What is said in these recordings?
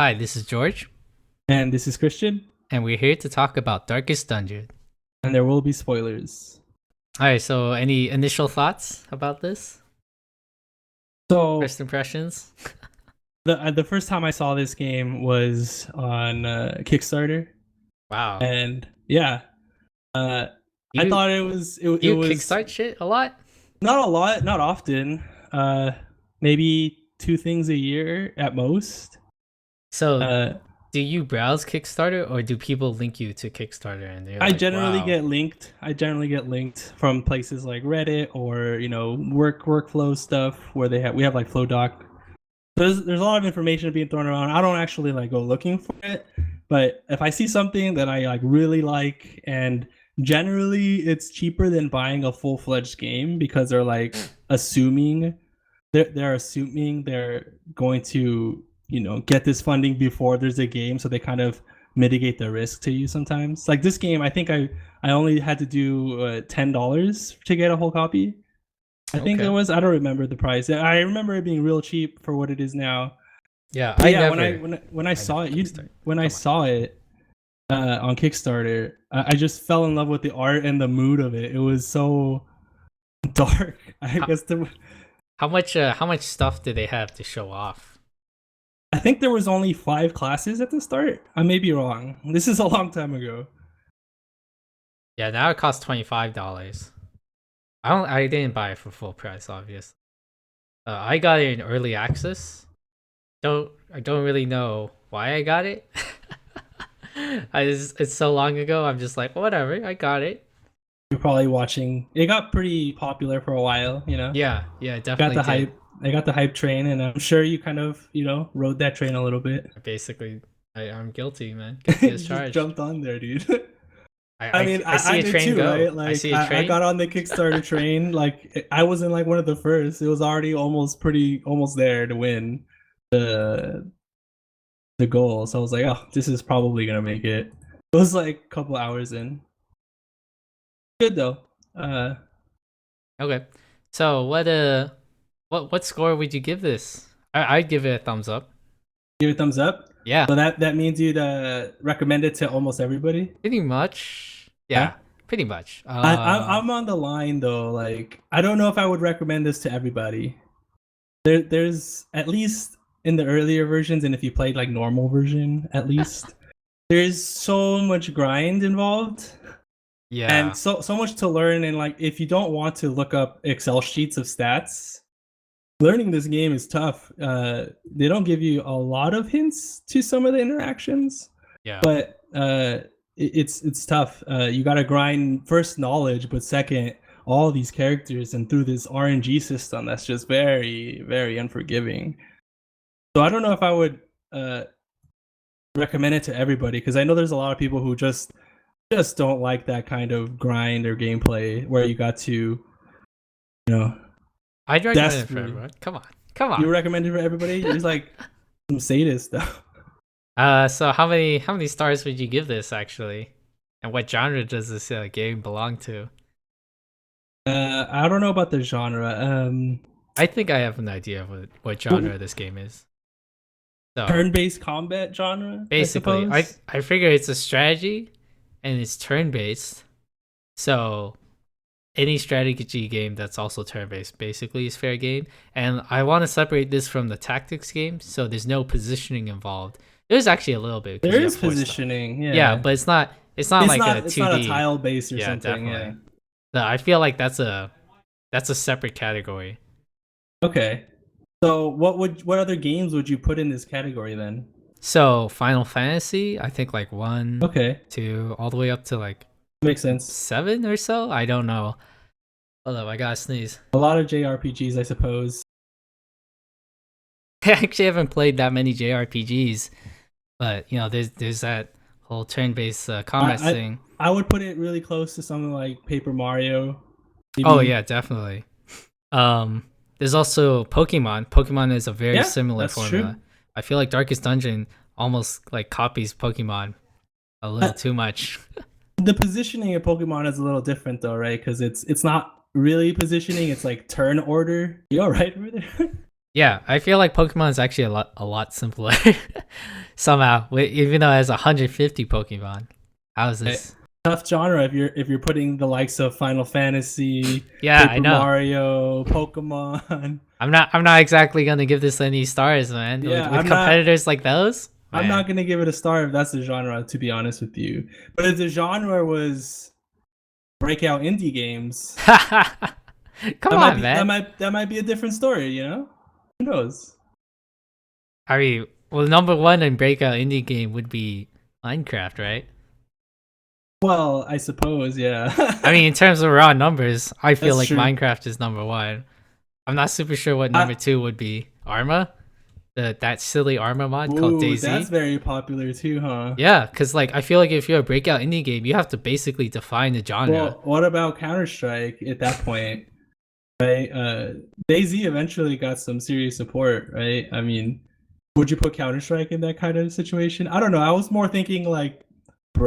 Hi, this is George, And this is Christian, and we're here to talk about Darkest Dungeon. and there will be spoilers. Alright, so any initial thoughts about this? So First impressions? the first time I saw this game was on Kickstarter, Wow. and yeah, uh, I You thought it you was kickstart shit a lot? not a lot, not often, maybe two things a year at most. So Uh, do you browse Kickstarter or do people link you to Kickstarter and they're I like, generally wow. get linked. I generally get linked from places like Reddit or workflow stuff where we have like FlowDoc. There's a lot of information being thrown around. I don't actually like go looking for it, but if I see something that I like really like, and generally it's cheaper than buying a full-fledged game because they're like assuming they're assuming they're going to get this funding before there's a game, so they kind of mitigate the risk to you sometimes. Like this game, I think I only had to do $10 to get a whole copy. I think it Okay. was. I don't remember the price. I remember it being real cheap for what it is now. Yeah, But I yeah, never when I I saw never it, kickstart. when I Come on. saw it on Kickstarter, I just fell in love with the art and the mood of it. It was so dark. I How guess how much stuff do they have to show off? I think there was only 5 classes at the start. I may be wrong. This is a long time ago. Yeah, now it costs $25. I didn't buy it for full price, obviously. I got it in early access. I don't really know why I got it. It's so long ago. I'm just like whatever. I got it. You're probably watching. It got pretty popular for a while. Yeah, yeah, it Got definitely the did. hype. I got the hype train, and I'm sure you kind of rode that train a little bit. Basically, I'm guilty, man. Guilty You as just charged. jumped on there, dude. I mean, I see I a did train too, go. right? I Like, see a I train. got on the Kickstarter train. Like, I wasn't like one of the first. It was already almost there to win the the goal. So I was like, oh, this is probably gonna make it. It was like a couple hours in. Good though. Uh, Okay. So what score would you give this? I'd give it a thumbs up. give it a thumbs up. Yeah, So that means you'd recommend it to almost everybody. pretty much. Yeah. Yeah, pretty much. I'm on the line though. Like, I don't know if I would recommend this to everybody. There's at least in the earlier versions, and if you played like normal version, at least there's so much grind involved, and Yeah. so much to learn. And like, if you don't want to look up Excel sheets of stats, learning this game is tough. They don't give you a lot of hints to some of the interactions, Yeah. but it's tough. You got to grind first knowledge, but second all these characters, and through this RNG system that's just very very unforgiving. So I don't know if I would uh, recommend it to everybody, because I know there's a lot of people who just don't like that kind of grind or gameplay where you got to I'd recommend it for desperately. everyone. Come on. Come You on. recommend it for everybody? You're just like some sadist stuff. So how many stars would you give this actually? And what genre does this game belong to? I don't know about the genre. I think I have an idea of what genre this game is. So Turn-based combat genre, I basically, suppose. I figure it's a strategy and it's turn based. So any strategy game that's also turn based basically is fair game. And I want to separate this from the tactics game, so there's no positioning involved. There's actually a little bit because There you have is four stuff. positioning, Yeah, yeah. but it's not like a It's two not a D. tile base or Yeah, something, yeah. definitely. No, I feel like that's a separate category. Okay. So what other games would you put in this category then? So Final Fantasy, I think like one, Okay. two, all the way up to like Makes sense. seven or so. I don't know. Hold up, I gotta sneeze. A lot of JRPGs, I suppose. I actually haven't played that many JRPGs, but there's that whole turn-based combat I, I thing. I would put it really close to something like Paper Mario. Oh Maybe. yeah, definitely. There's also Pokemon. Pokemon is a very Yeah, similar that's true. formula. I feel like Darkest Dungeon almost like copies Pokemon a little Uh, too much. the positioning of Pokemon is a little different though, right? Because it's not really positioning, it's like turn order. You all right over there? Yeah, I feel like Pokemon is actually a lot simpler somehow. Even though it has 150 Pokemon, how is Right? this? Tough genre if you're putting the likes of Final Fantasy, Yeah, I Paper know. Mario, Pokemon. I'm not exactly gonna give this any stars, man. With Yeah, with competitors like those, I'm man. not gonna give it a star if that's the genre, to be honest with you. But if the genre was breakout indie games, Come on, man. that might be a different story, you know? Who knows? I mean, well, number one in breakout indie game would be Minecraft, right? Well, I suppose, I yeah. mean, in terms of raw numbers, I feel That's like true. Minecraft is number one. I'm not super sure what number I, two would be. Arma, that silly Arma mod called ooh, that's DayZ. very popular too, huh? Yeah, because like I feel like if you're a breakout indie game, you have to basically define the genre. Well, what about Counter Strike at that point? Right? DayZ eventually got some serious support, right? I mean, would you put Counter Strike in that kind of situation? I don't know. I was more thinking like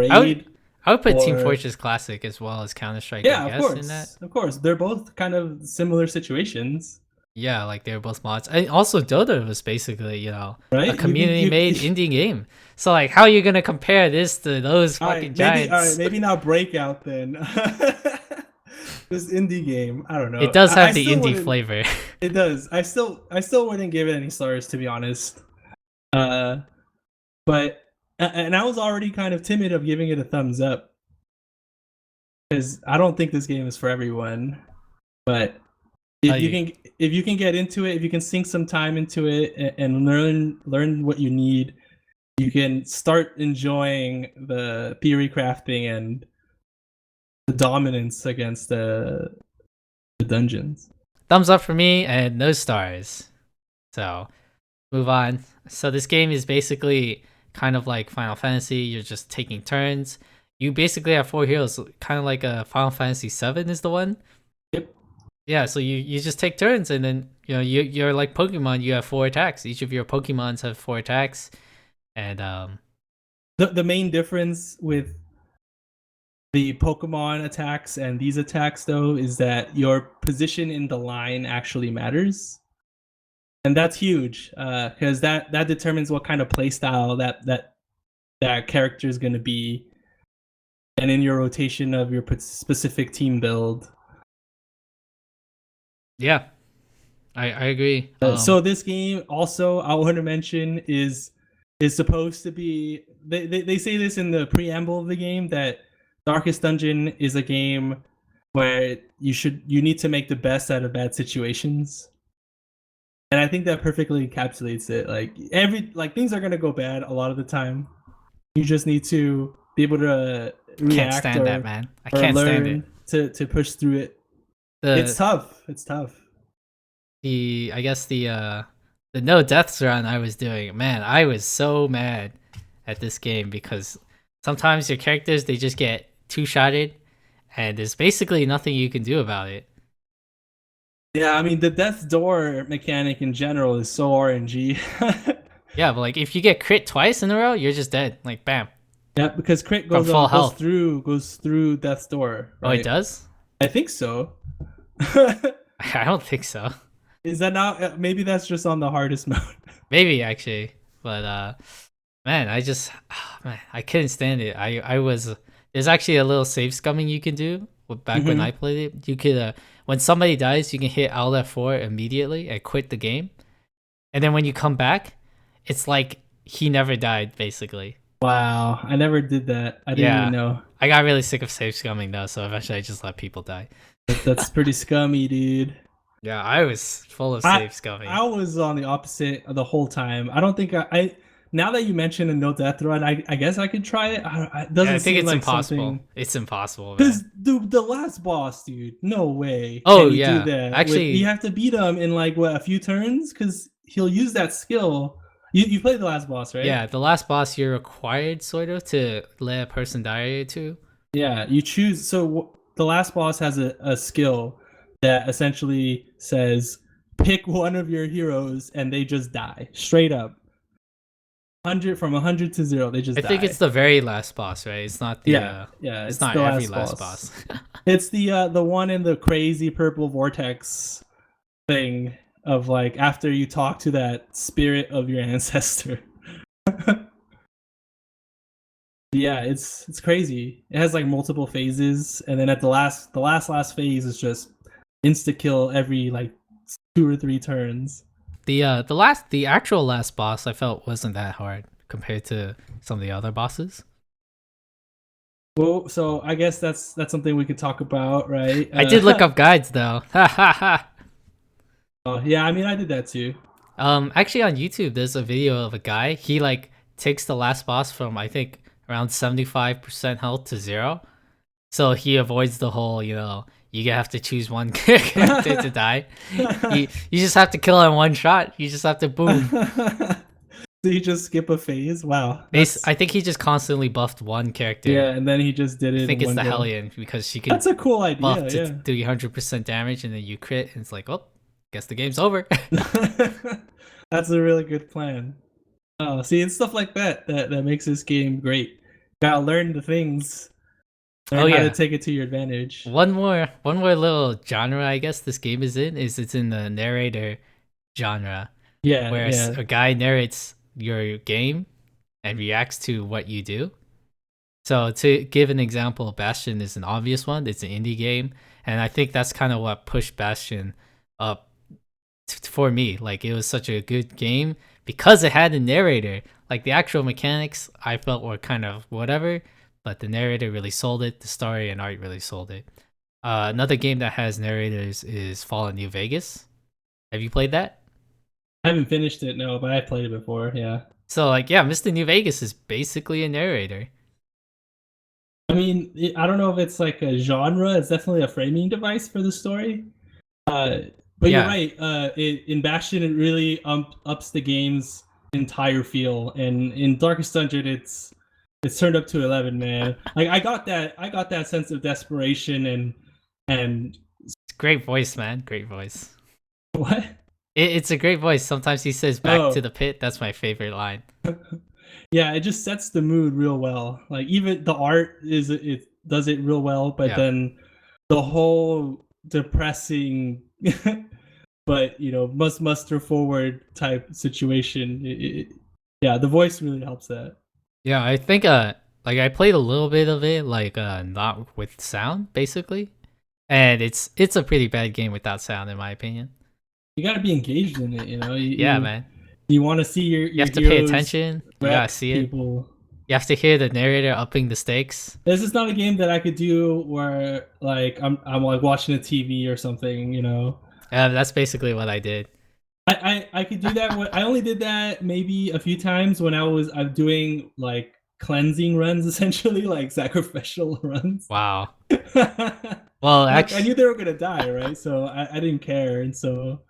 I would Braid I would put Team or Fortress Classic as well as Counter Strike, I yeah, guess, in that. of course. They're both kind of similar situations, Yeah, like they're both mods. And also Dota was basically, a right? community made indie game. So like how are you gonna compare this to those fucking all right, giants? maybe not Breakout then. This indie game, I don't It know. does I have the still indie wouldn't. flavor. It does. I still wouldn't give it any stars to be honest. Uh, but and I was already kind of timid of giving it a thumbs up because I don't think this game is for everyone. But Oh, you if you can get into it, if you can sink some time into it and learn what you need, you can start enjoying the theory crafting and the dominance against the dungeons. thumbs up for me and no stars. So move on. So this game is basically kind of like Final Fantasy. You're just taking turns. You basically have four heroes, kind of like a Final Fantasy 7 is the one. Yep. Yeah, so you just take turns, and then you're like Pokemon. You have four attacks. Each of your Pokemons have four attacks, and The main difference with the Pokemon attacks and these attacks though is that your position in the line actually matters. And that's huge because that determines what kind of playstyle that character is going to be, and in your rotation of your specific team build. yeah, I agree. So this game also I want to mention is supposed to be they say this in the preamble of the game that Darkest Dungeon is a game where you need to make the best out of bad situations. And I think that perfectly encapsulates it. Like things are gonna go bad a lot of the time. You just need to be able to I can't react stand that, man. I or can't stand it. learn to push through it. It's The tough. It's tough. the I guess the no deaths run I was doing, man, I was so mad at this game because sometimes your characters they just get two shotted, and there's basically nothing you can do about it. Yeah, I mean the death door mechanic in general is so RNG. Yeah, but like if you get crit twice in a row, you're just dead. Like bam, Yeah, because crit from full health. goes through death's door, Oh, it right? does? I think so. I don't think so. Is that not? Maybe that's just on the hardest mode. Maybe actually, but man, I just man, I couldn't stand it. I was there's actually a little save scumming you can do. Back when I Mm-hmm. played it, you could when somebody dies, you can hit Alt F4 immediately and quit the game, and then when you come back, it's like he never died basically. Wow, I never did that. I didn't even Yeah, know. I got really sick of save scumming though, so eventually I just let people die. That's pretty scummy, dude. Yeah, I was full of I save scumming. I was on the opposite the whole time. I don't think I now that you mentioned a no death run, I guess I could try it. It Yeah, I doesn't think seem it's like impossible. something. It's impossible, man. Because the last boss, dude, no way Oh can you do yeah, that. With you actually, have to beat him in like what a few turns because he'll use that skill. You played the last boss, right? yeah, the last boss you're required sort of to let a person die or two. Yeah, you choose. So the last boss has a skill that essentially says pick one of your heroes and they just die straight up. 100 from 100 to 0, they just I think it's die. the very last boss, right? It's not the Yeah, yeah, it's it's not the every last last boss. boss. It's the one in the crazy purple vortex thing. of like after you talk to that spirit of your ancestor. Yeah, it's crazy. It has like multiple phases, and then at the last phase is just insta kill every like 2 or 3 turns. The actual last boss I felt wasn't that hard compared to some of the other bosses. Well, so I guess that's something we could talk about, right? I did look up guides though. Ha ha ha. Yeah, I mean, I did that too. Actually on YouTube there's a video of a guy. He like takes the last boss from I think around 75% health to zero. So he avoids the whole, you have to choose one character to die. You just have to kill in one shot. You just have to boom. So you just skip a phase? Wow. That's I think he just constantly buffed one character. yeah, and then he just did I it think in it's one the go. Hellion because she can That's a cool buff idea, to yeah. 300% damage and then you crit and it's like, oh, guess the game's over. That's a really good plan. Oh, see, it's stuff like that makes this game great. Gotta learn the things, Oh learn how to yeah. take it to your advantage. One more little genre I guess this game is in is it's in the narrator genre Yeah, where yeah. a guy narrates your game and reacts to what you do. So to give an example, Bastion is an obvious one. It's an indie game, and I think that's kind of what pushed Bastion up for me. Like it was such a good game because it had a narrator. Like the actual mechanics, I felt were kind of whatever, but the narrator really sold it. The story and art really sold it. Another game that has narrators is Fallout New Vegas. Have you played that? I haven't finished it, no, but I played it before, yeah. So like, yeah, Mr. New Vegas is basically a narrator. I mean, I don't know if it's like a genre. It's definitely a framing device for the story. Uh, but you're Yeah, right. In Bastion, it really ups the game's entire feel, and in Darkest Dungeon, it's turned up to 11, man. Like I got that sense of desperation and it's great voice, man. Great voice. what? It's a great voice. Sometimes he says "back to Oh, the pit." That's my favorite line. yeah, it just sets the mood real well. Like even the art it does it real well, but Yeah, then the whole depressing but must muster forward type situation. Yeah, the voice really helps that. yeah. I think like I played a little bit of it, like not with sound, basically, and it's a pretty bad game without sound, in my opinion. You got to be engaged in it. Yeah, You man. you want to see your You your have to pay heroes attention. You gotta wreck see it. people. You have to hear the narrator upping the stakes. This is not a game that I could do where like I'm like watching a TV or something. That's basically what I did. I could do that. I only did that maybe a few times when I'm doing like cleansing runs, essentially like sacrificial runs. Wow. Well, Like I knew actually, they were gonna die, right? So I didn't care, and so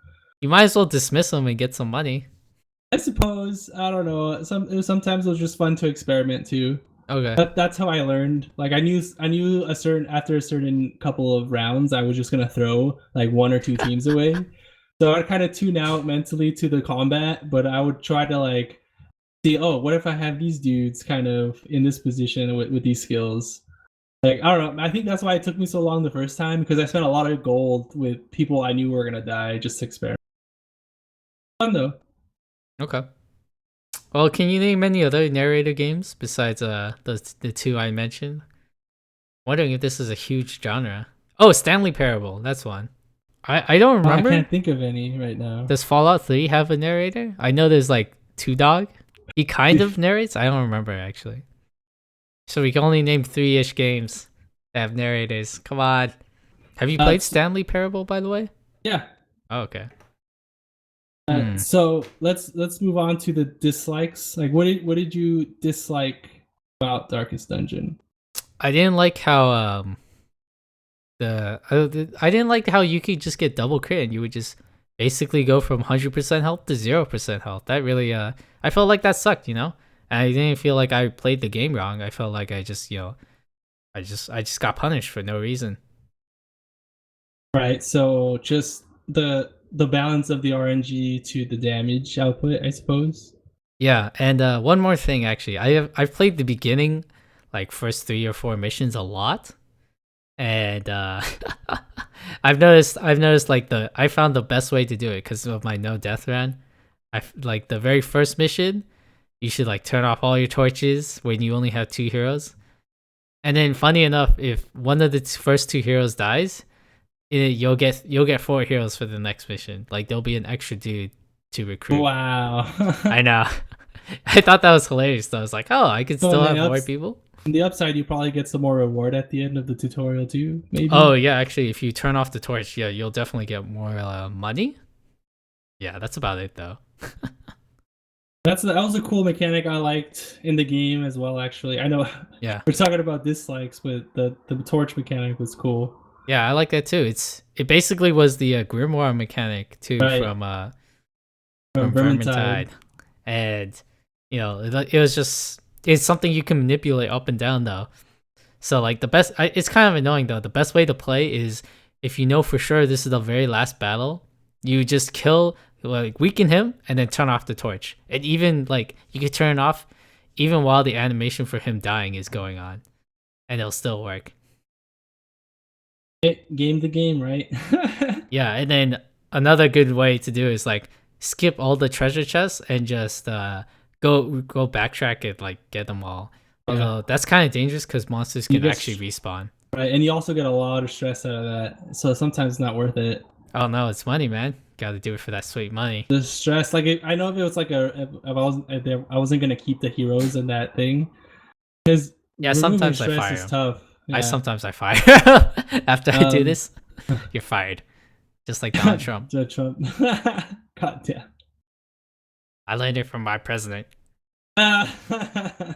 you might as well dismiss them and get some money. I suppose I don't know. Sometimes it was just fun to experiment too. Okay. That's how I learned. Like I knew a certain after a certain couple of rounds, I was just gonna throw like one or two teams away. So I'd kind of tune out mentally to the combat, but I would try to like see, oh, what if I have these dudes kind of in this position with these skills? Like I don't know. I think that's why it took me so long the first time because I spent a lot of gold with people I knew were gonna die just to experiment. Fun though. Okay. Well, can you name any other narrator games besides the two I mentioned? Wondering if this is a huge genre. Oh, Stanley Parable. That's one. I don't I remember. can't think of any right now. Does Fallout 3 have a narrator? I know there's like Two Dog. He kind of narrates. I don't remember actually. So we can only name three-ish games that have narrators. Come on. Have you played S- Stanley Parable, by the way? yeah. Oh, okay. Hmm. So let's move on to the dislikes. Like, what did you dislike about Darkest Dungeon? I didn't like how I didn't like how you could just get double crit and you would just basically go from 100% health to 0% health. That really I felt like that sucked, And I didn't feel like I played the game wrong. I felt like I just, I just got punished for no reason. Right. So just the balance of the RNG to the damage output, I suppose. Yeah, and one more thing actually. I've played the beginning like first 3 or 4 missions a lot. and I've noticed like I found the best way to do it because of my no death run. Like the very first mission, you should like turn off all your torches when you only have two heroes. And then, funny enough, if one of the first two heroes dies, you'll get four heroes for the next mission. Like there'll be an extra dude to recruit. Wow. I know. I thought that was hilarious. Though. I was like, oh, I could So still have more people. on the upside, you probably get some more reward at the end of the tutorial too. Maybe. Oh yeah, actually, if you turn off the torch, yeah, you'll definitely get more money. Yeah, that's about it though. That was a cool mechanic I liked in the game as well. Actually, I know Yeah, we're talking about dislikes, but the torch mechanic was cool. yeah, I like that too. It basically was the grimoire mechanic too Right. from Vermintide. Vermintide, and it was just it's something you can manipulate up and down though. So like it's kind of annoying though. The best way to play is if you know for sure this is the very last battle, you just kill like weaken him and then turn off the torch. And even like you could turn it off even while the animation for him dying is going on, and it'll still work. Game the game, right? Yeah, and then another good way to do is like skip all the treasure chests and just go backtrack and like get them all. Yeah. Although that's kind of dangerous because monsters You can get actually respawn. right, and you also get a lot of stress out of that. So sometimes it's not worth it. Oh no, it's money, man. Got to do it for that sweet money. The stress, like I know if it was like I wasn't gonna keep the heroes in that thing because Yeah, removing sometimes I stress fire is them. tough. Yeah. I fire after I do Um. this. You're fired, just like Donald Trump. Trump. God damn. I learned it from my president. Yeah, I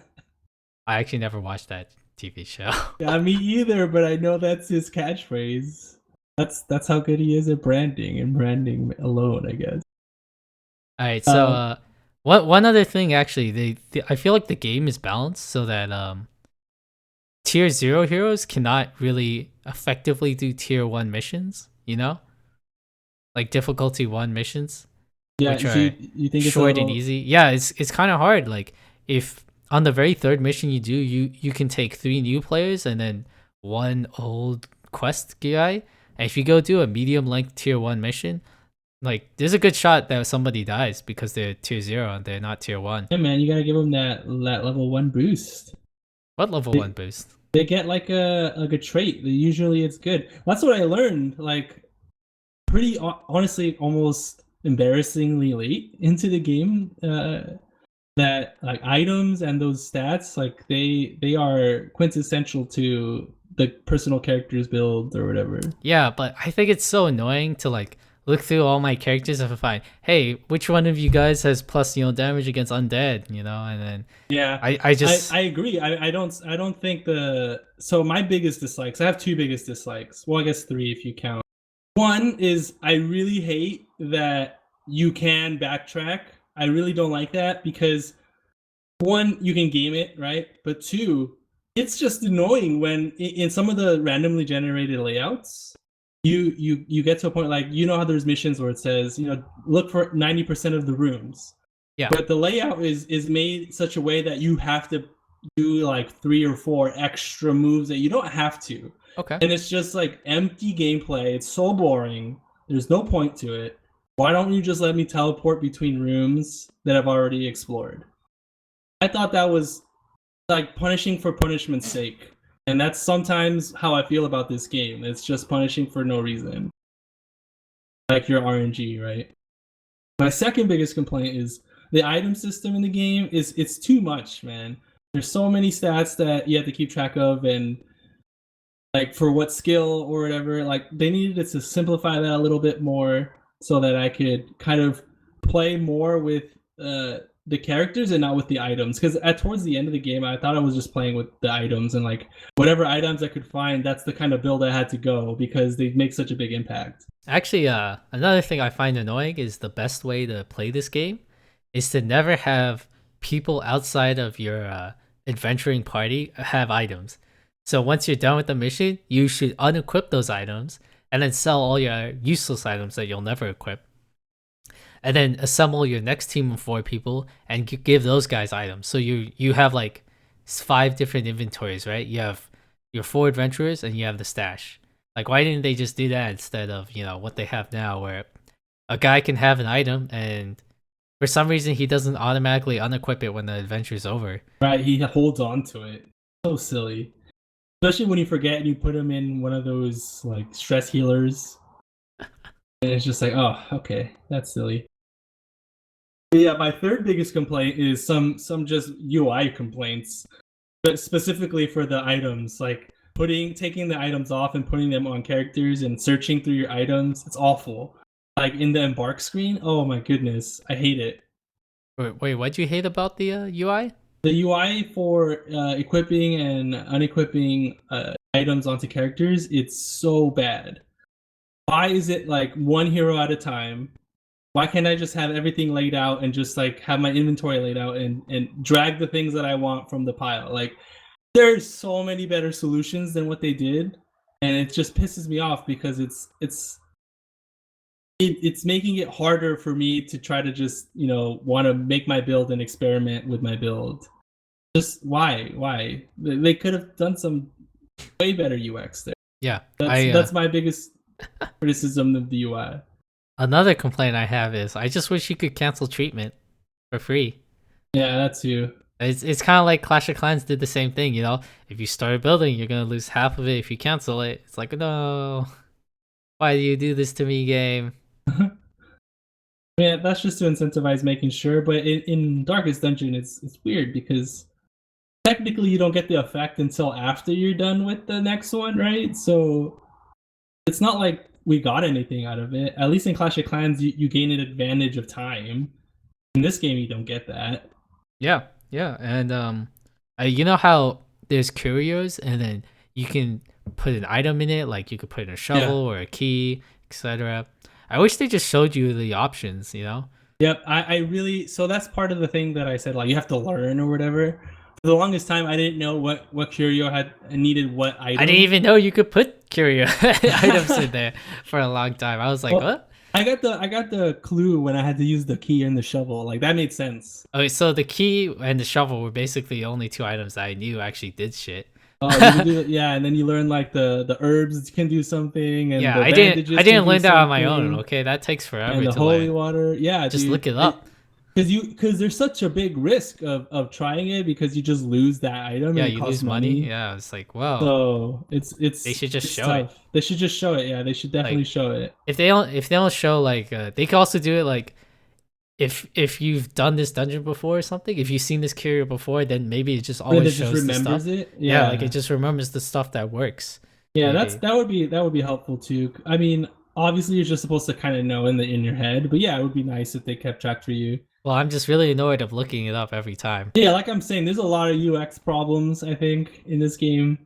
actually never watched that TV show. me either, but I know that's his catchphrase. That's how good he is at branding and branding alone, I guess. All right, so Um, one other thing actually, I feel like the game is balanced so that tier 0 heroes cannot really effectively do tier 1 missions, like difficulty 1 missions, yeah, which so are you think it's a short and little easy. Yeah, it's kind of hard. Like if on the very third mission you do, you can take 3 new players and then 1 old quest guy. And if you go do a medium length tier 1 mission, like there's a good shot that somebody dies because they're tier 0 and they're not tier 1. yeah, man, you gotta give them that level 1 boost. What level They, 1 boost? they get like a trait. Usually it's good. That's what I learned. Like pretty honestly, almost embarrassingly late into the game. That like items and those stats, like they are quintessential to the personal character's build or whatever. Yeah, but I think it's so annoying to like look through all my characters and find, hey, which one of you guys has plus damage against undead, and then Yeah, I just I agree. I don't think the so my biggest dislikes. I have two biggest dislikes. Well, I guess three if you count. One is I really hate that you can backtrack. I really don't like that because one, you can game it, right? But two, it's just annoying when in some of the randomly generated layouts, you get to a point like how there's missions where it says look for 90% of the rooms, yeah. but the layout is made such a way that you have to do like 3 or 4 extra moves that you don't have to, Okay. and it's just like empty gameplay. It's so boring. There's no point to it. Why don't you just let me teleport between rooms that I've already explored? I thought that was like punishing for punishment's sake. And that's sometimes how I feel about this game. It's just punishing for no reason. Like your RNG, right? My second biggest complaint is the item system in the game it's too much, man. There's so many stats that you have to keep track of, and like for what skill or whatever, like they needed to simplify that a little bit more so that I could kind of play more with the characters and not with the items. Because towards the end of the game, I thought I was just playing with the items and like whatever items I could find. That's the kind of build I had to go because they make such a big impact. Actually, another thing I find annoying is the best way to play this game is to never have people outside of your adventuring party have items. So once you're done with the mission, you should unequip those items and then sell all your useless items that you'll never equip. And then assemble your next team of 4 people and give those guys items. So you have like 5 different inventories, right? You have your 4 adventurers and you have the stash. Like, why didn't they just do that instead of what they have now, where a guy can have an item and for some reason he doesn't automatically unequip it when the adventure's over. Right, he holds on to it. So silly. Especially when you forget and you put him in one of those like stress healers. And it's just like, oh, okay, that's silly. But yeah, my third biggest complaint is some just UI complaints, but specifically for the items, like taking the items off and putting them on characters and searching through your items. It's awful. Like in the embark screen, oh my goodness, I hate it. Wait, what'd you hate about the UI? The UI for equipping and unequipping items onto characters, it's so bad. Why is it like one hero at a time? Why can't I just have everything laid out and just like have my inventory laid out and drag the things that I want from the pile? Like there's so many better solutions than what they did, and it just pisses me off because it's making it harder for me to try to just want to make my build and experiment with my build. Just why they could have done some way better UX there. Yeah, that's my biggest criticism of the UI. Another complaint I have is I just wish you could cancel treatment for free. Yeah, that's you. It's kind of like Clash of Clans did the same thing, If you start a building, you're gonna lose half of it if you cancel it. It's like, no, why do you do this to me, game? Yeah, that's just to incentivize making sure. But in Darkest Dungeon, it's weird because technically you don't get the effect until after you're done with the next one, right? So it's not like we got anything out of it. At least in Clash of Clans, you gain an advantage of time. In this game, you don't get that. Yeah, and you know how there's curios, and then you can put an item in it, like you could put in a shovel or a key, etc. I wish they just showed you the options, Yep, I really, so that's part of the thing that I said, like you have to learn or whatever. For the longest time, I didn't know what curio had needed what item. I didn't even know you could put curio items in there for a long time. I was like, what? I got the clue when I had to use the key and the shovel. Like that made sense. Okay, so the key and the shovel were basically the only 2 items that I knew actually did shit. Oh, yeah, and then you learn like the herbs can do something, and yeah, I didn't learn that on my own. Okay, that takes forever. And the holy water, yeah, just look it up. Because there's such a big risk of trying it because you just lose that item. Yeah, and you lose money. Yeah, it's like, wow. So it's they should just show it. They should just show it. Yeah, they should definitely show it. If they don't show like they could also do it like if you've done this dungeon before or something, if you've seen this curio before, then maybe it just always shows the stuff. Yeah, like it just remembers the stuff that works. Yeah, that would be helpful too. I mean, obviously you're just supposed to kind of know in your head, but yeah, it would be nice if they kept track for you. Well, I'm just really annoyed of looking it up every time. Yeah, like I'm saying, there's a lot of UX problems, I think, in this game.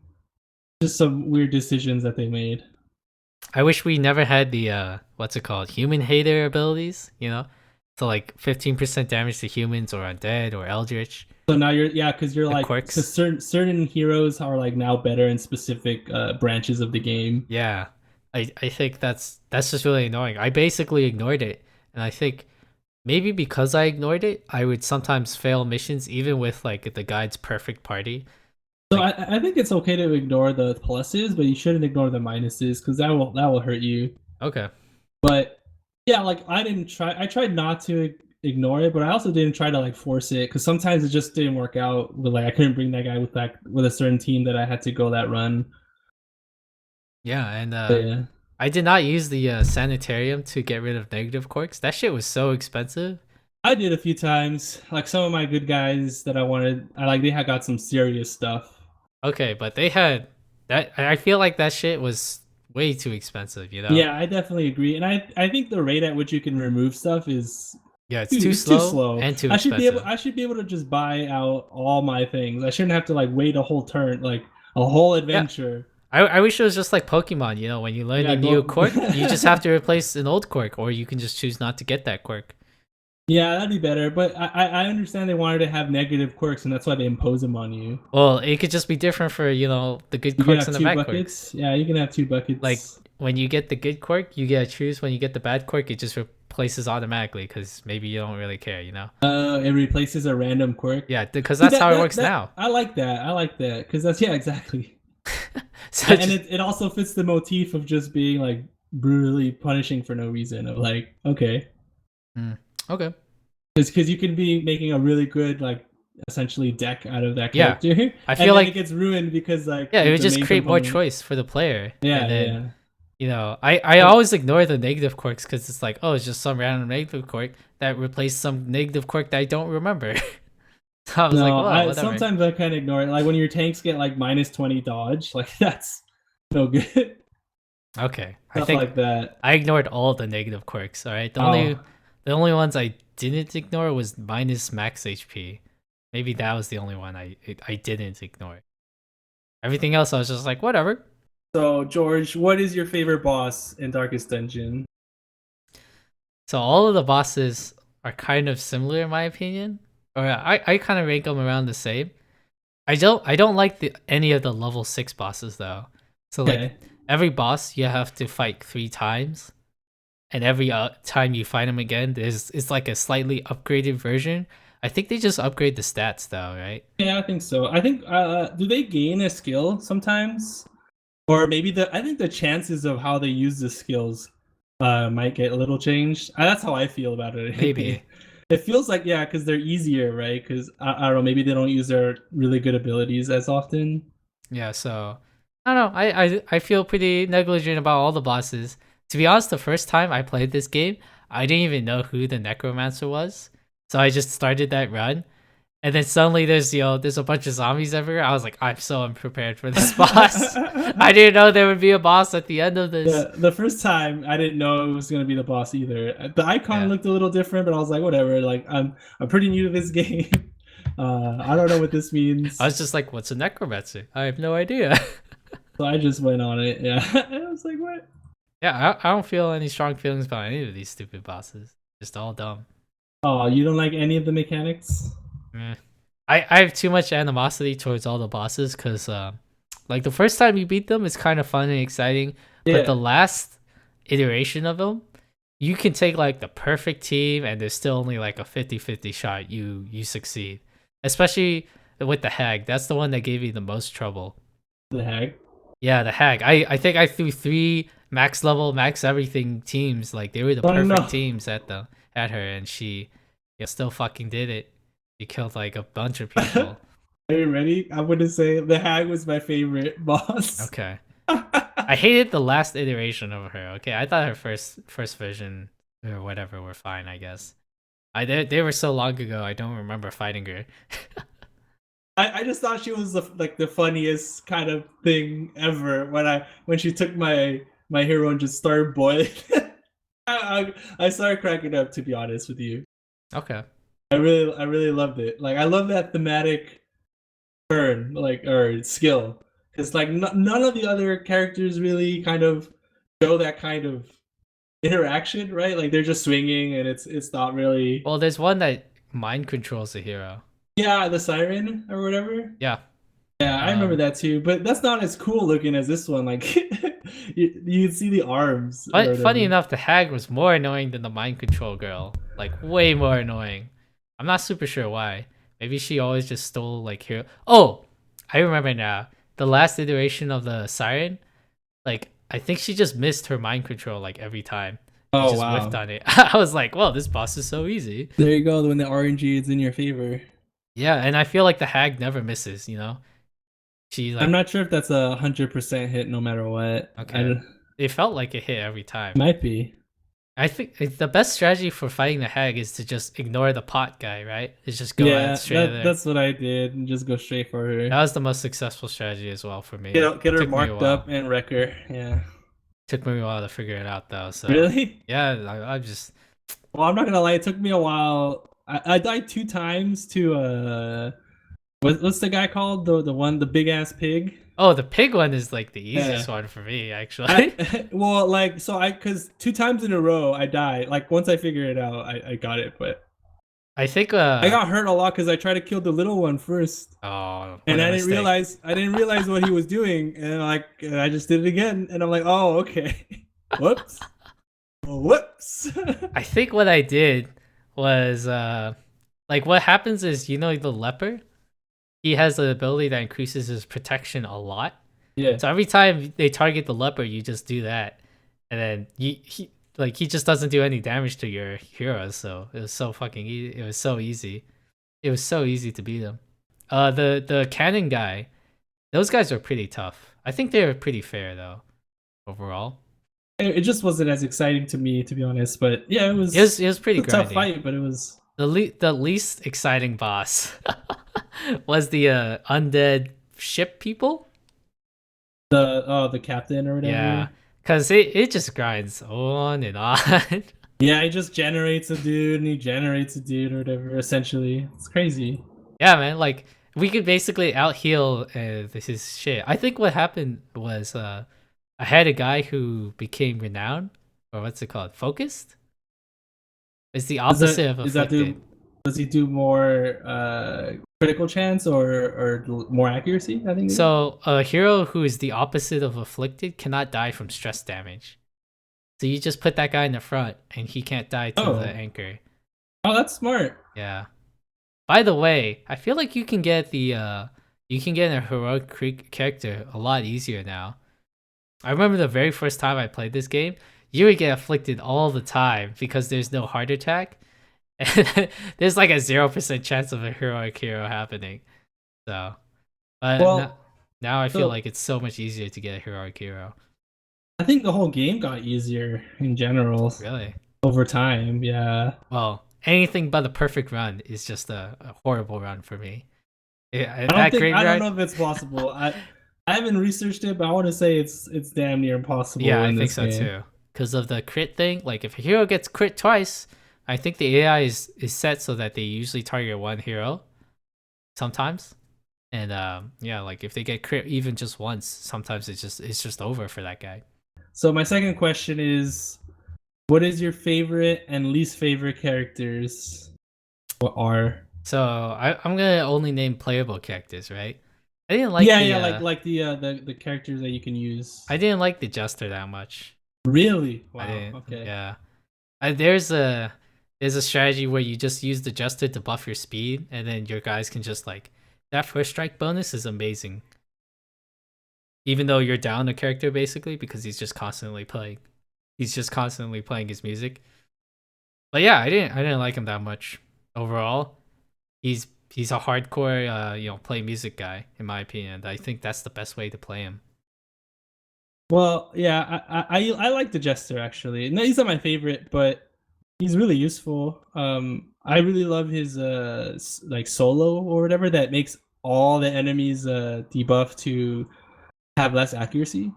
Just some weird decisions that they made. I wish we never had the what's it called? Human hater abilities, So like 15% damage to humans or undead or eldritch. So now because you're like quirks. Cause certain heroes are like now better in specific branches of the game. Yeah. I think that's just really annoying. I basically ignored it, and I think maybe because I ignored it, I would sometimes fail missions even with like the guide's perfect party. So I think it's okay to ignore the pluses, but you shouldn't ignore the minuses because that will hurt you. Okay. But yeah, like I tried not to ignore it, but I also didn't try to like force it because sometimes it just didn't work out. With like I couldn't bring that guy with a certain team that I had to go that run. Yeah, and I did not use the sanitarium to get rid of negative quirks. That shit was so expensive. I did a few times. Like some of my good guys that I wanted, they had got some serious stuff. Okay, but they had that. I feel like that shit was way too expensive, Yeah, I definitely agree, and I think the rate at which you can remove stuff is it's too slow and too expensive. I should be able to just buy out all my things. I shouldn't have to like wait a whole turn, like a whole adventure. Yeah. I wish it was just like Pokemon, when you learn a new quirk, you just have to replace an old quirk, or you can just choose not to get that quirk. Yeah, that'd be better, but I understand they wanted to have negative quirks, and that's why they impose them on you. Well, it could just be different for, the good quirks and the bad quirks. Yeah, you can have 2 buckets. Like, when you get the good quirk, you get to choose. When you get the bad quirk, it just replaces automatically, because maybe you don't really care, It replaces a random quirk? Yeah, because that's how it works now. I like that, because that's, yeah, exactly. So And just it also fits the motif of just being like brutally punishing for no reason. Of like, okay, mm, okay. because you can be making a really good like essentially deck out of that Yeah, character, I and feel then it like gets ruined because like yeah, it would the just main create more component. choice for the player, and Yeah, then yeah. I always ignore the negative quirks because it's like, oh, it's just some random negative quirk that replaced some negative quirk that I don't remember. So I was like, No, well, I whatever. sometimes I kind of ignore it. Like when your tanks get like -20 dodge, like that's no good. Okay, I Stuff think like that. I ignored all the negative quirks. All right, Oh, the only ones I didn't ignore was minus max HP. Maybe that was the only one I didn't ignore. Everything else I was just like, whatever. so George, what is your favorite boss in Darkest Dungeon? So all of the bosses are kind of similar in my opinion, or I kind of rank them around the same. I don't like any of the level 6 bosses though. So like Okay. every boss you have to fight 3 times, and every time you fight him again, there's it's like a slightly upgraded version. I think they just upgrade the stats though, right? Yeah, I think so. I think do they gain a skill sometimes? Or maybe the I think the chances of how they use the skills might get a little changed. That's how I feel about it Maybe. anyway. It feels like yeah, because they're easier, right? Because I don't know, maybe they don't use their really good abilities as often. Yeah, so I don't know. I feel pretty negligent about all the bosses. To be honest, the first time I played this game, I didn't even know who the necromancer was. So I just started that run. And then suddenly there's a bunch of zombies everywhere. I was like, I'm so unprepared for this boss. I didn't know there would be a boss at the end of this. The first time I didn't know it was gonna be the boss either. The icon Yeah. looked a little different, but I was like, whatever. Like I'm pretty new to this game. I don't know what this I means, was just like, what's a necromancer? I have no idea. so I just went on it. Yeah, I was like, what? Yeah, I don't feel any strong feelings about any of these stupid bosses. Just all dumb. Oh, you don't like any of the mechanics? Eh. I have too much animosity towards all the bosses because, like, the first time you beat them is kind of fun and exciting, but the Yeah, last iteration of them, you can take like the perfect team and there's still only like a 50-50 shot you succeed. Especially with the hag. That's the one that gave me the most trouble. the heck. Yeah, the hag. I think I threw 3 max level, max everything teams. Like they were the Oh perfect no. teams at her, and she still fucking did it. She killed like a bunch of people. Are you ready? I'm gonna say the hag was my favorite boss. Okay. I hated the last iteration of her. Okay, I thought her first version or whatever were fine. I guess they were so long ago. I don't remember fighting her. I just thought she was like the funniest kind of thing ever when she took my hero and just started boiling. I started cracking up, to be honest with you. Okay. I really loved it. Like I love that thematic turn, like or skill, because like none of the other characters really kind of show that kind of interaction, right? Like they're just swinging, and it's not really. Well, there's one that mind controls the hero. Yeah, the siren or whatever. Yeah. Yeah, I remember that too, but that's not as cool looking as this one. Like you can see the arms or But funny whatever. enough, the hag was more annoying than the mind control girl. Like way more annoying. I'm not super sure why. Maybe she always just stole like hero. Oh, I remember now. The last iteration of the siren, like I think she just missed her mind control like every time. She Oh just whiffed wow. on it. I was like, well, this boss is so easy. There you go. When the RNG is in your favor. Yeah, and I feel like the hag never misses. She I'm like not sure if that's 100% hit no matter what. okay. It felt like it hit every time. Might be. I think the best strategy for fighting the hag is to just ignore the pot guy, right? Is just go at Yeah, straight at there. that's what I did and just go straight for her. That was the most successful strategy as well for me. Get It her took me a marked while. up and wreck her. Yeah. Took me a while to figure it out though. So Really? yeah, I just Well, I'm not gonna lie. It took me a while. I died 2 times to what's the guy called the big ass pig? oh, the pig one is like the Yeah. easiest one for me actually. Well, like so I because 2 times in a row I died. Like once I figured it out, I got it, but I think I got hurt a lot because I tried to kill the little one first, oh, what and a mistake. I didn't realize what he was doing, and I just did it again, and I'm like, oh okay, whoops, whoops. I think what I did was like what happens is the leper, he has the ability that increases his protection a lot. Yeah. So every time they target the leopard, you just do that, and then he just doesn't do any damage to your heroes. So it was so fucking easy. It was so easy. It was so easy to beat them. The cannon guy, those guys are pretty tough. I think they were pretty fair though overall. It just wasn't as exciting to me, to be honest. But yeah, It was pretty a tough grindy. fight, but it was The least exciting boss was the undead ship people. the captain or Yeah, whatever. because it just grinds on and on. Yeah, he just generates a dude and he generates a dude or whatever. Essentially, it's crazy. Yeah, man. Like we could basically out heal his shit. I think what happened was I had a guy who became renowned, or what's it called, focused. It's the opposite of Is that afflicted. dude? Does he do more critical chance or more accuracy? I think. So a hero who is the opposite of afflicted cannot die from stress damage. So you just put that guy in the front, and he can't die to the Oh, anchor. oh, that's smart. Yeah. By the way, I feel like you can get a heroic character a lot easier now. I remember the very first time I played this game, you would get afflicted all the time because there's no heart attack, and there's like a 0% chance of a heroic hero happening. So, but Well, now I feel so like it's so much easier to get a heroic hero. I think the whole game got easier in general Really? over time. Yeah. Well, anything but a perfect run is just a horrible run for me. Yeah, that I don't graveyard. know if it's possible. I haven't researched it, but I want to say it's damn near Yeah, impossible I in think this so game. too. Because of the crit thing, like if a hero gets crit twice, I think the AI is set so that they usually target one hero sometimes. And yeah, like if they get crit even just once, sometimes it's just over for that guy. So my second question is, what is your favorite and least favorite characters? What are? So I'm gonna only name playable characters, right? I didn't like Yeah, the yeah, like the characters that you can use. I didn't like the Jester that much. Really? I Wow. didn't. Okay. Yeah. There's a strategy where you just use the Jester to buff your speed, and then your guys can just like that first strike bonus is amazing. Even though you're down a character basically because he's just constantly playing. He's just constantly playing his music. But yeah, I didn't like him that much overall. He's a hardcore play music guy in my opinion. I think that's the best way to play him. Well, yeah, I like the Jester actually. No, he's not my favorite, but he's really useful. I really love his like solo or whatever that makes all the enemies debuff to have less accuracy.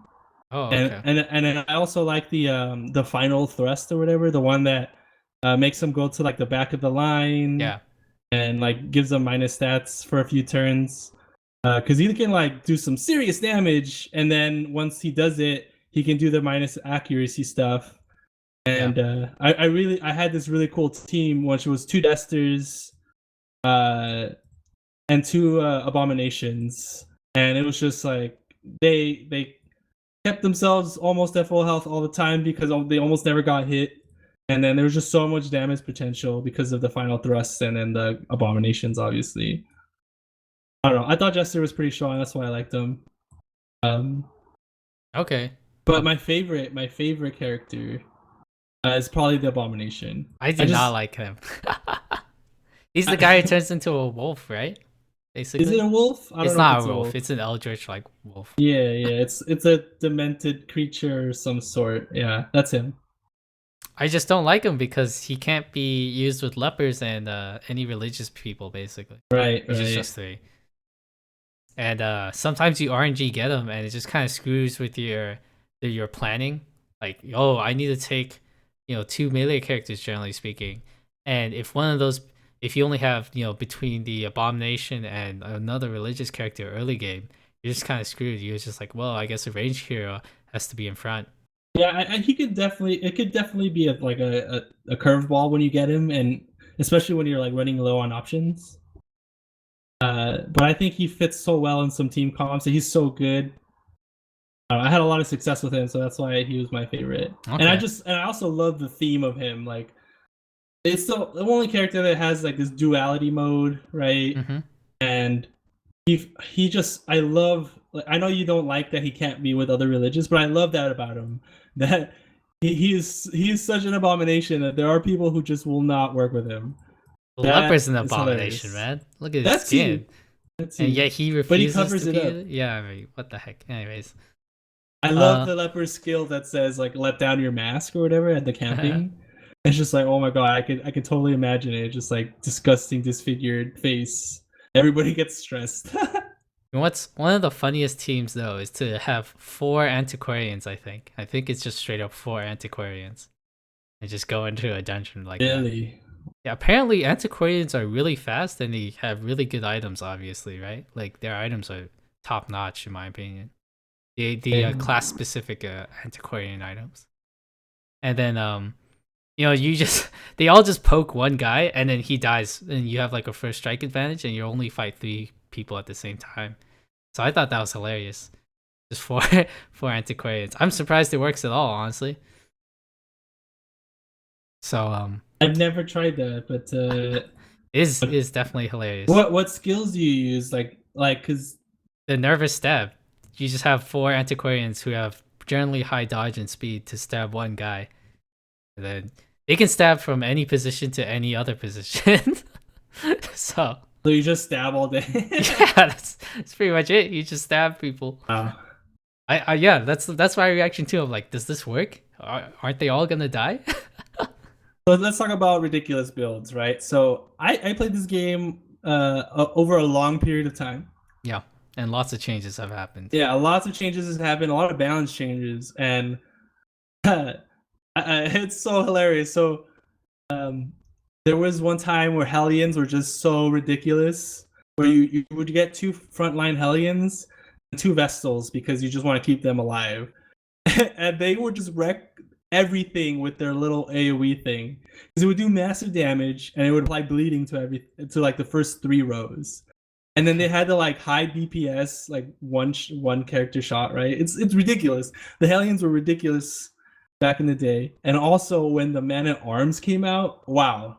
Oh, okay. And then I also like the final thrust or whatever, the one that makes them go to like the back of the line Yeah. and like gives them minus stats for a few turns. Because he can like do some serious damage, and then once he does it, he can do the minus accuracy stuff. Yeah. And I had this really cool team, which was two Desters, uh, and two Abominations, and it was just like they kept themselves almost at full health all the time because they almost never got hit. And then there was just so much damage potential because of the final thrusts and then the Abominations, obviously. I don't know. I thought Jester was pretty strong. That's why I liked him. Um, Okay. but my favorite character is probably the Abomination. I I did not just like him. He's the guy who I, turns into a wolf, right? is it Basically. a wolf? I don't It's know if not it's a a wolf. wolf. It's an eldritch like wolf. Yeah, yeah. It's a demented creature of some sort. Yeah, that's him. I just don't like him because he can't be used with lepers and any religious people, basically, Right, which is right. just three. And sometimes you RNG get him, and it just kind of screws with your planning. Like, oh, I need to take, two melee characters, generally speaking. And if you only have, between the Abomination and another religious character early game, you're just kind of screwed. You're just like, well, I guess a ranged hero has to be in front. Yeah, he could definitely. It could definitely be like a curveball when you get him, and especially when you're like running low on options. But I think he fits so well in some team comps. And he's so good. I had a lot of success with him, so that's why he was my favorite. Okay. And I also love the theme of him. Like it's the only character that has like this duality mode, right? Mm-hmm. And he just I love like I know you don't like that he can't be with other religions, but I love that about him. That he is such an abomination that there are people who just will not work with him. The leper's That an is abomination, hilarious. man. Look at his That skin. too. That And too. yet he But he refuses to covers it be. up. Yeah, I mean, what the heck? Anyways, I love uh, the leper skill that says like let down your mask or whatever at the camping. It's just like, oh my god, I could totally imagine it. Just like disgusting, disfigured face. Everybody gets stressed. what's one of the funniest teams though is to have four antiquarians. I think it's just straight up four antiquarians and just go into a dungeon like that. Really. Yeah, apparently antiquarians are really fast and they have really good items. Obviously, right? Like their items are top notch in my opinion. The Okay. class specific antiquarian items. And then you just they all just poke one guy and then he dies and you have like a first strike advantage and you only fight three people at the same time. So I thought that was hilarious. Just four four antiquarians. I'm surprised it works at all, honestly. So I've never tried that, but is definitely hilarious. what skills do you use? Like because The nervous stab. You just have four antiquarians who have generally high dodge and speed to stab one guy. And then they can stab from any position to any other position. So so you just stab all day. yeah, that's pretty much it. You just stab people. Wow. I yeah, that's my reaction too. I'm like, does this work? Aren't they all gonna die? So let's talk about ridiculous builds, right? So I played this game over a long period of time. Yeah, and lots of changes have happened. Yeah, lots of changes has happened, a lot of balance changes, and it's so hilarious. So um, there was one time where Hellions were just so ridiculous, where you would get two frontline Hellions and two Vestals because you just want to keep them alive. And they would just wreck everything with their little AoE thing. Because it would do massive damage and it would apply bleeding to like the first three rows. And then they had to like high DPS, like one character shot, right? It's ridiculous. The Hellions were ridiculous back in the day. And also when the Man at Arms came out, wow.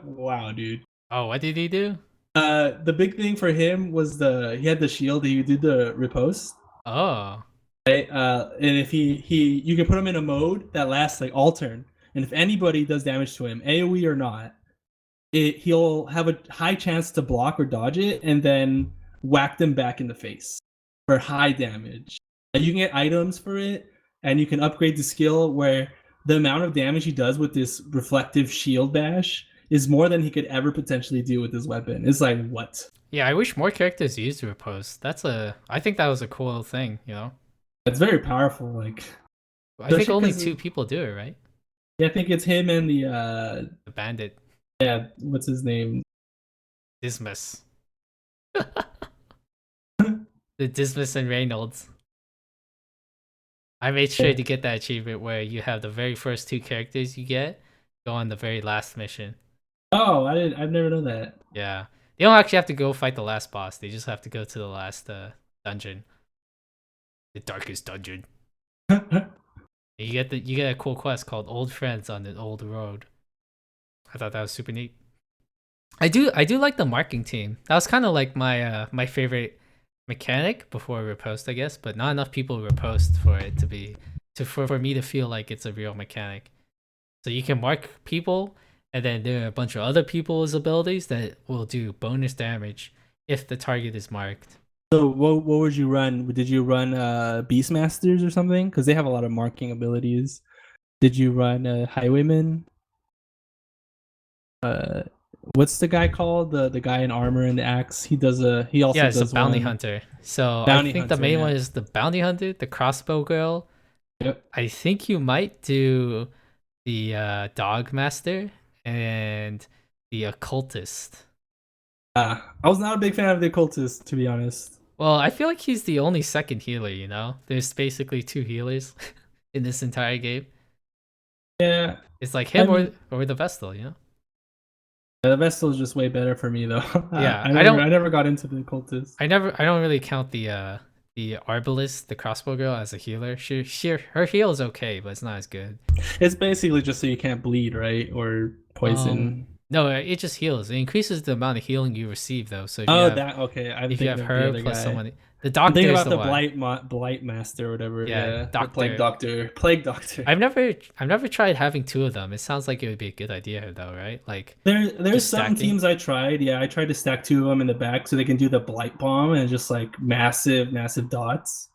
Wow, dude. Oh, what did he do? The big thing for him was he had the shield, he did the riposte. Oh, And if he you can put him in a mode that lasts like all turn, and if anybody does damage to him, AoE or not, he'll have a high chance to block or dodge it, and then whack them back in the face for high damage. And you can get items for it, and you can upgrade the skill where the amount of damage he does with this reflective shield bash is more than he could ever potentially do with his weapon. It's like what? yeah. I wish more characters used riposte. I think that was a cool thing. It's very powerful. Like I think especially only because two people do it, right? yeah, I think it's him and the The bandit yeah, what's his name? Dismas, the Dismas and Reynolds. I made sure to get that achievement where you have the very first two characters you get go on the very last mission. Oh, I've never done that. Yeah, they don't actually have to go fight the last boss. They just have to go to the last dungeon, the darkest dungeon. You get a cool quest called Old Friends on the Old Road. I thought that was super neat. I do like the marking team. That was kind of like my favorite mechanic before riposte, I guess, but not enough people riposte for it to be for me to feel like it's a real mechanic. So you can mark people, and then there are a bunch of other people's abilities that will do bonus damage if the target is marked. So what would you run? Did you run Beastmasters or something? Because they have a lot of marking abilities. Did you run Highwayman? Uh, what's the guy called? The guy in armor and the axe. He also Yeah, it's a does bounty one. hunter. So I Bounty think the hunter. main Yeah. one is the bounty hunter, the crossbow girl. Yep. I think you might do the dog master and the occultist. I was not a big fan of the occultist, to be honest. Well, I feel like he's the only second healer. There's basically two healers in this entire game. Yeah, It's like I him mean, or the Vestal. the Vestal is just way better for me though. Yeah, I never got into the occultist. I don't really count the Arbalist, the crossbow girl, as a healer. Her heal is okay, but it's not as good. It's basically just so you can't bleed, right? Or Um, poison. No, it just heals. It increases the amount of healing you receive though. So Oh, that okay. I'm if you thinking have of the her other plus guy. someone, the I'm thinking doctor is about the the one. blight master or whatever. Yeah, Yeah, or plague doctor. doctor. Plague doctor. I've never tried having two of them. It sounds like it would be a good idea though, right? Like There's just some stacking. teams I tried. Yeah, I tried to stack two of them in the back so they can do the blight bomb and just like massive dots.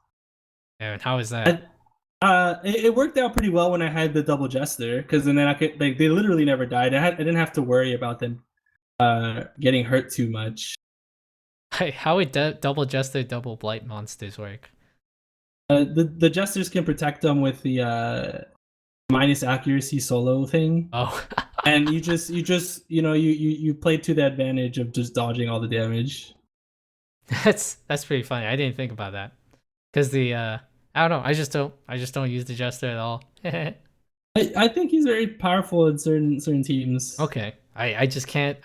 And how is that? I, it worked out pretty well when I had the double jester because then I could like they literally never died. I didn't have to worry about them getting hurt too much. How would double jester double blight monsters work? The jesters can protect them with the minus accuracy solo thing, Oh, and you play to the advantage of just dodging all the damage. that's pretty funny. I didn't think about that because the I don't know. I just don't use the jester at all. I think he's very powerful in certain teams. Okay, I just can't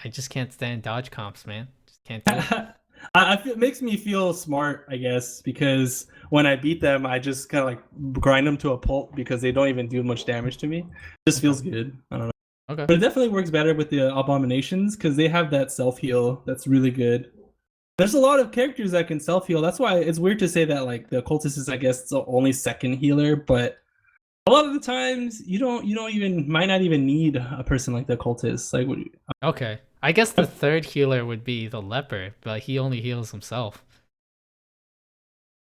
stand dodge comps, man. Just can't do it. It makes me feel smart, I guess, because when I beat them, I just kind of like grind them to a pulp because they don't even do much damage to me. It just Okay. feels good. I don't know, Okay. but it definitely works better with the abominations because they have that self heal that's really good. There's a lot of characters that can self heal. That's why it's weird to say that like the cultist is, I guess, the only second healer, but a lot of the times you don't even might not even need a person like the cultist. Like, Okay. I guess the third healer would be the leper, but he only heals himself.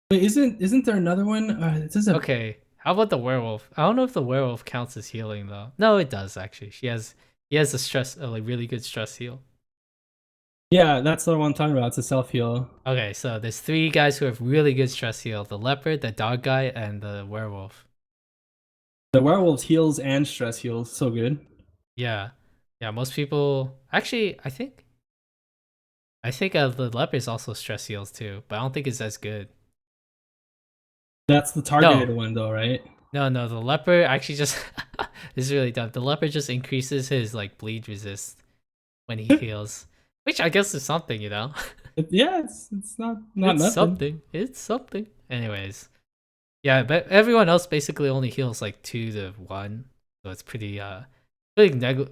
wait, isn't there another one? This is a Okay. How about the werewolf? I don't know if the werewolf counts as healing though. No, it does actually. He has a like really good stress heal. yeah, that's the one I'm talking about. It's a self heal. Okay, so there's three guys who have really good stress heal: the leopard, the dog guy, and the werewolf. The werewolf heals and stress heals. So good. Yeah, yeah. Most people actually, I think the leopard is also stress heals too, but I don't think it's as good. That's the No, targeted one though, right? no. The leopard actually just this is really dumb. The leopard just increases his like bleed resist when he heals, which I guess is something, you know. Yeah, it's not It's nothing. something. It's something. Anyways, yeah, but everyone else basically only heals like 2 to 1, so it's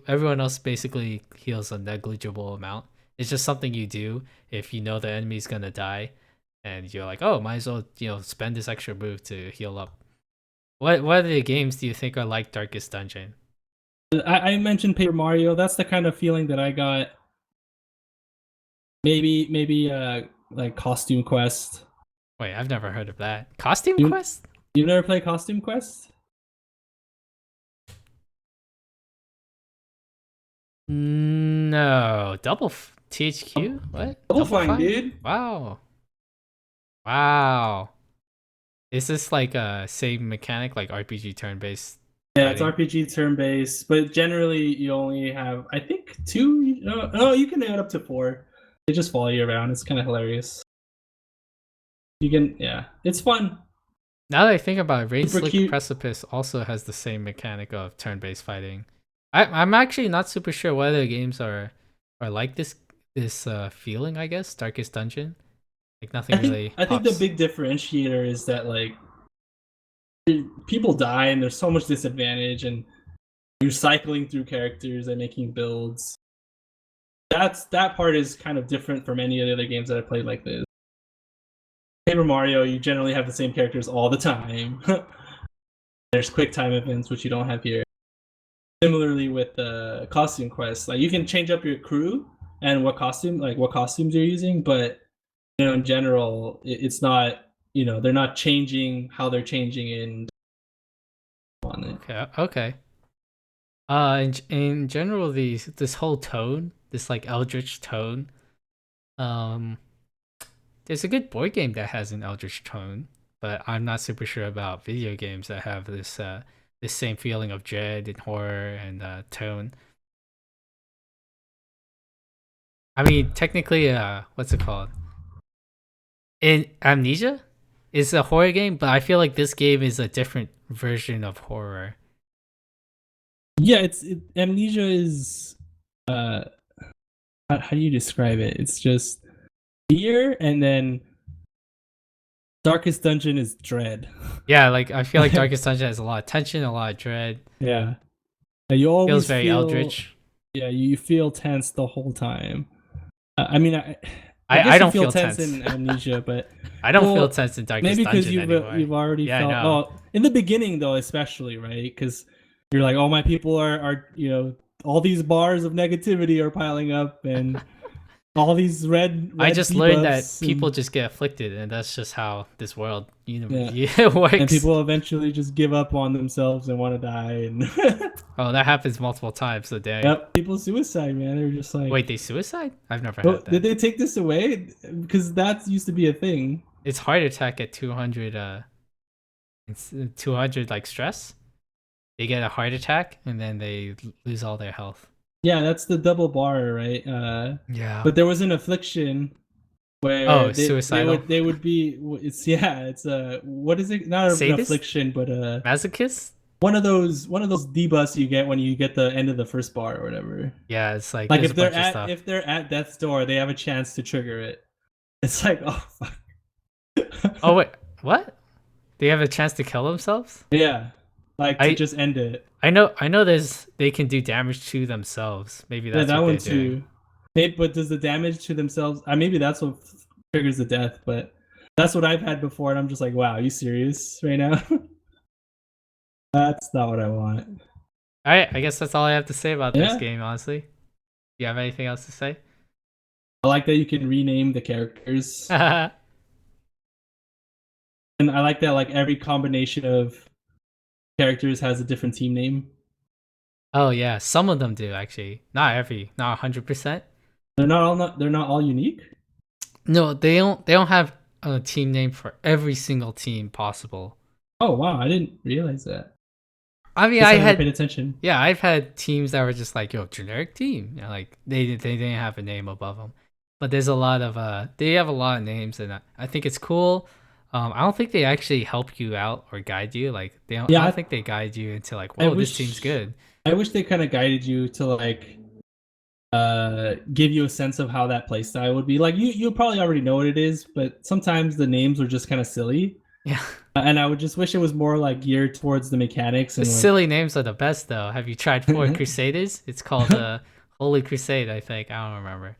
everyone else basically heals a negligible amount. It's just something you do if you know the enemy's gonna die, and you're like, oh, might as well spend this extra move to heal up. What other games do you think are like Darkest Dungeon? I mentioned Paper Mario. That's the kind of feeling that I got. Maybe like Costume Quest. Wait, I've never heard of that. Costume You Quest? you've never played Costume Quest? No, THQ? What? Double Double Fine, Fine? dude. Wow, wow. Is this like a same mechanic, like RPG turn-based Yeah, it's fighting? RPG turn based, but generally you only have I think two. No, you can add up to four. They just follow you around. It's kind of hilarious. You can, yeah, it's fun. Now that I think about it, Rain Super Slick cute. Precipice also has the same mechanic of turn-based fighting. I'm actually not super sure what other games are like this feeling. I guess Darkest Dungeon. Like nothing really I think the pops. big differentiator is that like people die and there's so much disadvantage and you're cycling through characters and making builds. That part is kind of different from any of the other games that I played like this. Paper Mario, you generally have the same characters all the time. There's quick time events which you don't have here. Similarly with the costume quest, like you can change up your crew and what costumes you're using, but in general, it's not. They're not changing how they're changing in on it. Okay, okay. In general, this whole tone, this like eldritch tone, um, there's a good board game that has an eldritch tone, but I'm not super sure about video games that have this same feeling of dread and horror and tone. I mean, technically, what's it called? In Amnesia is a horror game, but I feel like this game is a different version of horror. Yeah, Amnesia is uh how do you describe it? It's just fear and then Darkest Dungeon is dread. Yeah, like I feel like Darkest Dungeon has a lot of tension, a lot of dread. Yeah. You Feels always very feel eldritch. Yeah, you feel tense the whole time. I mean, I I guess you don't feel feel tense tense. in Amnesia, but I don't feel well, tense in Darkest maybe because Dungeon anymore. you've already Yeah, I felt. know. Oh, in the beginning though, especially right, because you're like, oh, my people are all these bars of negativity are piling up, and all these I red just learned that debuffs, people and just get afflicted, and that's just how this world yeah, and works. people eventually just give up on themselves and want to die, and Oh, that happens multiple times a day. yep, people suicide, man. They're just Wait, like, they suicide? I've never oh, had did that. they take this away? Because that used to be a thing. It's heart attack at 200. It's 200 like stress. They get a heart attack and then they lose all their health. Yeah, that's the double bar, right? Yeah. But there was an affliction where Oh, suicidal. they would be. It's yeah, it's a what is it? Not an Sadist? affliction, but Masochist? one of those debuffs you get when you get the end of the first bar or whatever. Yeah, it's like Like there's a bunch of stuff. if they're at death's door, they have a chance to trigger it. It's like oh fuck. Oh wait, what? They have a chance to kill themselves? Yeah, like to I just end it. I know there's they can do damage to themselves. Maybe Yeah, that's that what one they're doing. too. But does the damage to themselves? Maybe that's what triggers the death. But that's what I've had before, and I'm just like, wow, are you serious right now? That's not what I want. Alright, I guess that's all I have to say about this Yeah, game, honestly. Do you have anything else to say? I like that you can rename the characters, Oh and I like that like every combination of characters has a different team name. yeah, some of them do actually. Not every, not 100%. They're not all unique. No, they don't have a team name for every single team possible. Oh wow, I didn't realize that. I mean, Guess I I never paid had attention. yeah, I've had teams that were just like, yo, generic team. You know, like they didn't have a name above them. But there's a lot of they have a lot of names, and I think it's cool. I don't think they actually help you out or guide you. Like I Yeah, don't think they guide you into like, I whoa, this team's wish good. I wish they kind of guided you to like give you a sense of how that playstyle would be. Like you probably already know what it is, but sometimes the names are just kind of silly. Yeah, And I would just wish it was more like geared towards the mechanics the and like silly names are the best though. Have you tried Four Crusaders? It's called Holy Crusade, I think. I don't remember.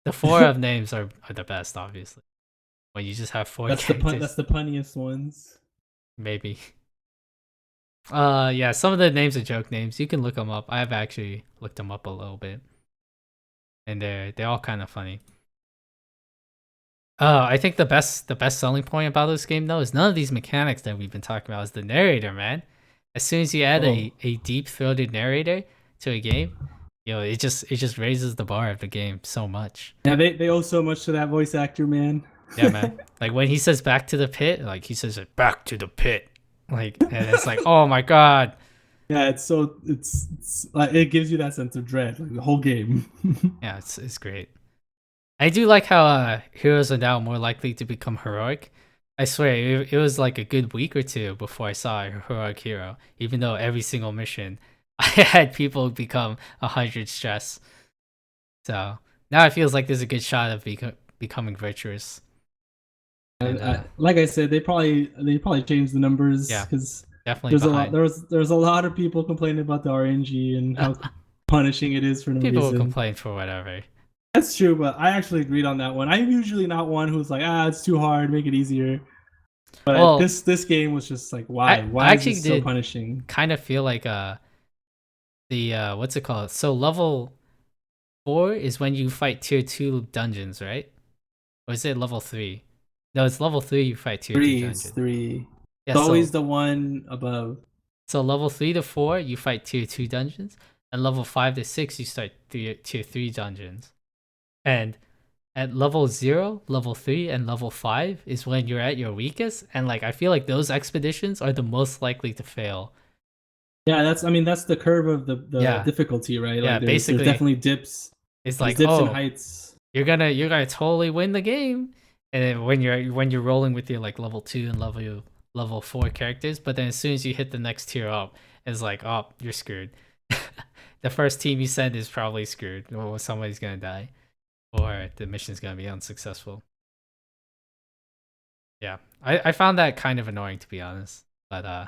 The four of names are the best, obviously. When you just have four that's characters, the punniest ones. maybe. Yeah, some of the names are joke names. You can look them up. I've actually looked them up a little bit, and they're all kind of funny. I think the best selling point about this game though is none of these mechanics that we've been talking about is the narrator, man. As soon as you add Oh. a deep throated narrator to a game, you know, it just raises the bar of the game so much. Yeah, they owe so much to that voice actor, man. Yeah, man. Like when he says back to the pit, like he says it back to the pit. Like and it's like, oh my god. Yeah, it's like it gives you that sense of dread, like the whole game. Yeah, it's great. I do like how heroes are now more likely to become heroic. I swear, it was like a good week or two before I saw a heroic hero, even though every single mission I had people become 100 stress. So now it feels like there's a good shot of becoming virtuous. And Like I said, they probably changed the numbers yeah, because definitely behind. there's a lot of people complaining about the RNG and how punishing it is for no People will reason. complain for whatever. That's true, but I actually agreed on that one. I'm usually not one who's like, it's too hard, make it easier. But Well, this game was just like, I why is actually this so did punishing? kind of feel like the what's it called? So level 4 is when you fight tier 2 dungeons, right? Or is it level 3? No, it's level 3 you fight tier 2 Three, it's dungeons. three. Yeah, It's always the one above. so level 3 to 4 you fight tier 2 dungeons, and level 5 to 6 you start tier 3 dungeons. And at level 0, level 3, and level 5 is when you're at your weakest, and like I feel like those expeditions are the most likely to fail. Yeah, that's the curve of the Yeah. difficulty, right? Yeah, Like there's basically definitely dips. it's There's like, dips and oh, heights. you're gonna totally win the game. And then when you're rolling with your like level 2 and level 4 characters, but then as soon as you hit the next tier up, it's like, oh, you're screwed. The first team you send is probably screwed, or somebody's gonna die, or the mission's gonna be unsuccessful. Yeah, I found that kind of annoying, to be honest. But